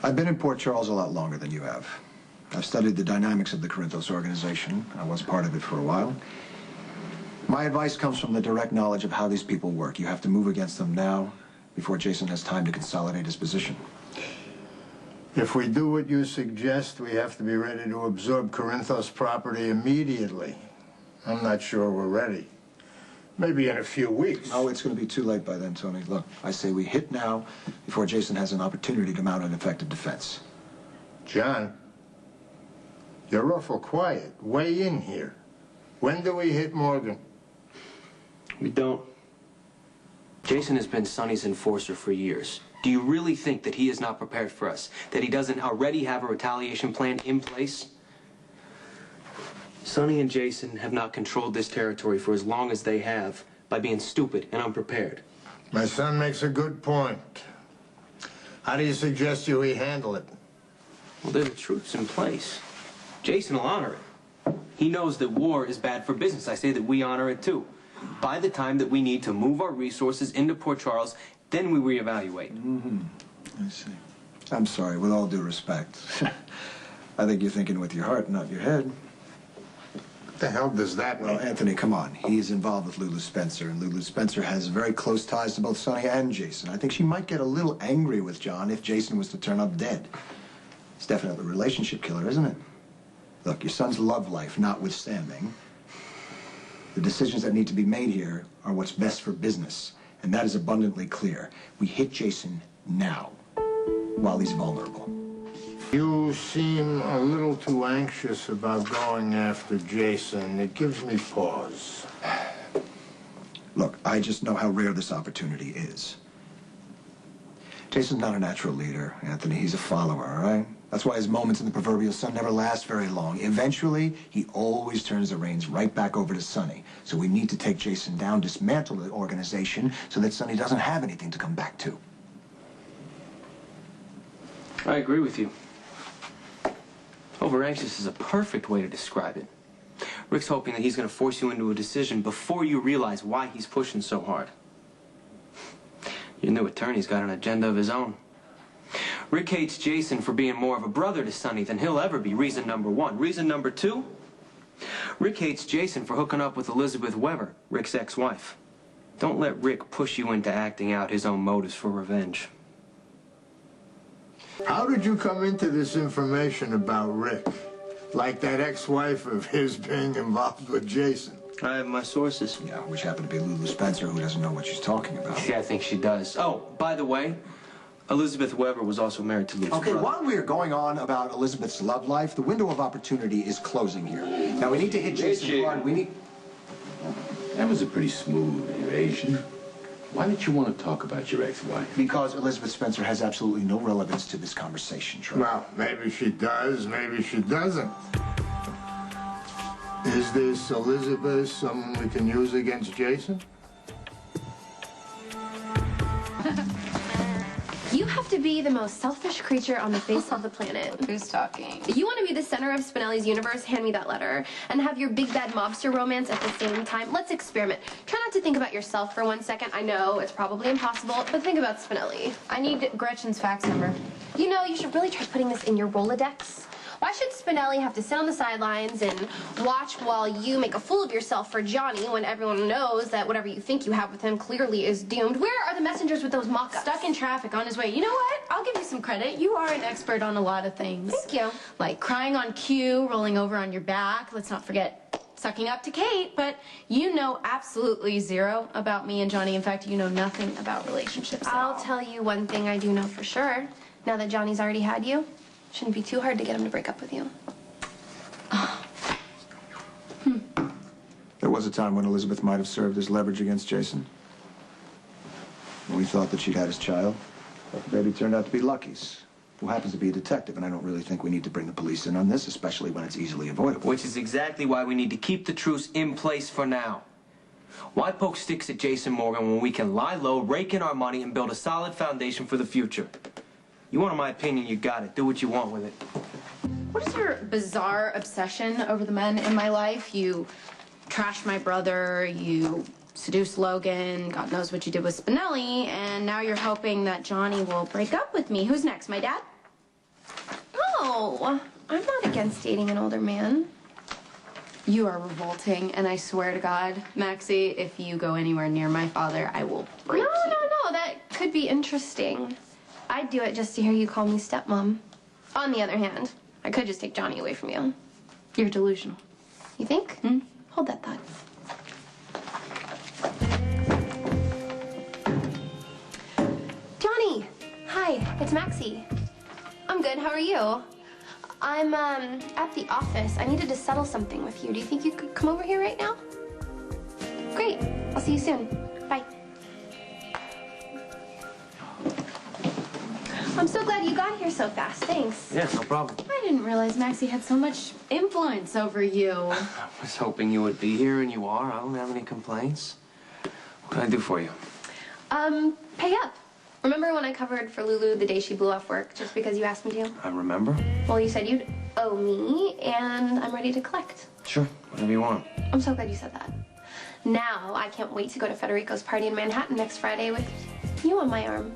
I've been in Port Charles a lot longer than you have. I've studied the dynamics of the Corinthos organization. I was part of it for a while. My advice comes from the direct knowledge of how these people work. You have to move against them now, before Jason has time to consolidate his position. If we do what you suggest, we have to be ready to absorb Corinthos property immediately. I'm not sure we're ready. Maybe in a few weeks. Oh, it's going to be too late by then, Tony. Look, I say we hit now before Jason has an opportunity to mount an effective defense. John, you're awful quiet. Weigh in here. When do we hit Morgan? We don't. Jason has been Sonny's enforcer for years. Do you really think that he is not prepared for us? That he doesn't already have a retaliation plan in place? Sonny and Jason have not controlled this territory for as long as they have by being stupid and unprepared. My son makes a good point. How do you suggest we handle it? Well, there are the troops in place. Jason will honor it. He knows that war is bad for business. I say that we honor it too. By the time that we need to move our resources into Port Charles, then we reevaluate. I see. I'm sorry, with all due respect. I think you're thinking with your heart, not your head. What the hell does that mean? Well, Anthony, come on. He's involved with Lulu Spencer, and Lulu Spencer has very close ties to both Sonny and Jason. I think she might get a little angry with John if Jason was to turn up dead. It's definitely a relationship killer, isn't it? Look, your son's love life notwithstanding, the decisions that need to be made here are what's best for business, and that is abundantly clear. We hit Jason now, while he's vulnerable. You seem a little too anxious about going after Jason. It gives me pause. Look, I just know how rare this opportunity is. Jason's not a natural leader, Anthony. He's a follower, all right? That's why his moments in the proverbial sun never last very long. Eventually, he always turns the reins right back over to Sonny. So we need to take Jason down, dismantle the organization, so that Sonny doesn't have anything to come back to. I agree with you. Over-anxious is a perfect way to describe it. Rick's hoping that he's going to force you into a decision before you realize why he's pushing so hard. Your new attorney's got an agenda of his own. Rick hates Jason for being more of a brother to Sonny than he'll ever be, reason number one. Reason number two, Rick hates Jason for hooking up with Elizabeth Weber, Rick's ex-wife. Don't let Rick push you into acting out his own motives for revenge. How did you come into this information about Rick? Like that ex-wife of his being involved with Jason? I have my sources. Yeah, which happen to be Lulu Spencer, who doesn't know what she's talking about. Yeah, I think she does. Oh, by the way, Elizabeth Weber was also married to Lou's Okay, brother. while we're going on about Elizabeth's love life, the window of opportunity is closing here. Now, we need to hit Jason hard. We need... That was a pretty smooth evasion. Why did you want to talk about your ex-wife? Because Elizabeth Spencer has absolutely no relevance to this conversation, Troy. Well, maybe she does, maybe she doesn't. Is this Elizabeth someone we can use against Jason? You have to be the most selfish creature on the face of the planet. Who's talking? If you want to be the center of Spinelli's universe, hand me that letter. And have your big bad mobster romance at the same time. Let's experiment. Try not to think about yourself for 1 second. I know it's probably impossible, but think about Spinelli. I need Gretchen's fax number. You know, you should really try putting this in your Rolodex. Why should Spinelli have to sit on the sidelines and watch while you make a fool of yourself for Johnny when everyone knows that whatever you think you have with him clearly is doomed? Where are the messengers with those mock-ups? Stuck in traffic on his way. You know what? I'll give you some credit. You are an expert on a lot of things. Thank you. Like crying on cue, rolling over on your back. Let's not forget sucking up to Kate. But you know absolutely zero about me and Johnny. In fact, you know nothing about relationships at all. I'll tell you one thing I do know for sure. Now that Johnny's already had you, shouldn't be too hard to get him to break up with you. There was a time when Elizabeth might have served as leverage against Jason. We thought that she'd had his child, but the baby turned out to be Lucky's, who happens to be a detective, and I don't really think we need to bring the police in on this, especially when it's easily avoidable. Which is exactly why we need to keep the truce in place for now. Why poke sticks at Jason Morgan when we can lie low, rake in our money, and build a solid foundation for the future? You want my opinion, you got it. Do what you want with it. What is your bizarre obsession over the men in my life? You trashed my brother, you seduced Logan, God knows what you did with Spinelli, and now you're hoping that Johnny will break up with me. Who's next, my dad? No, I'm not against dating an older man. You are revolting, and I swear to God, Maxie, if you go anywhere near my father, I will break you. No, that could be interesting. I'd do it just to hear you call me stepmom. On the other hand, I could just take Johnny away from you. You're delusional. You think? Hold that thought. Johnny! Hi, it's Maxie. I'm good, how are you? I'm, at the office. I needed to settle something with you. Do you think you could come over here right now? Great. I'll see you soon. Bye. I'm so glad you got here so fast. Thanks. Yeah, no problem. I didn't realize Maxie had so much influence over you. I was hoping you would be here, and you are. I don't have any complaints. What can I do for you? Pay up. Remember when I covered for Lulu the day she blew off work just because you asked me to? I remember. Well, you said you'd owe me, and I'm ready to collect. Sure, whatever you want. I'm so glad you said that. Now, I can't wait to go to Federico's party in Manhattan next Friday with you on my arm.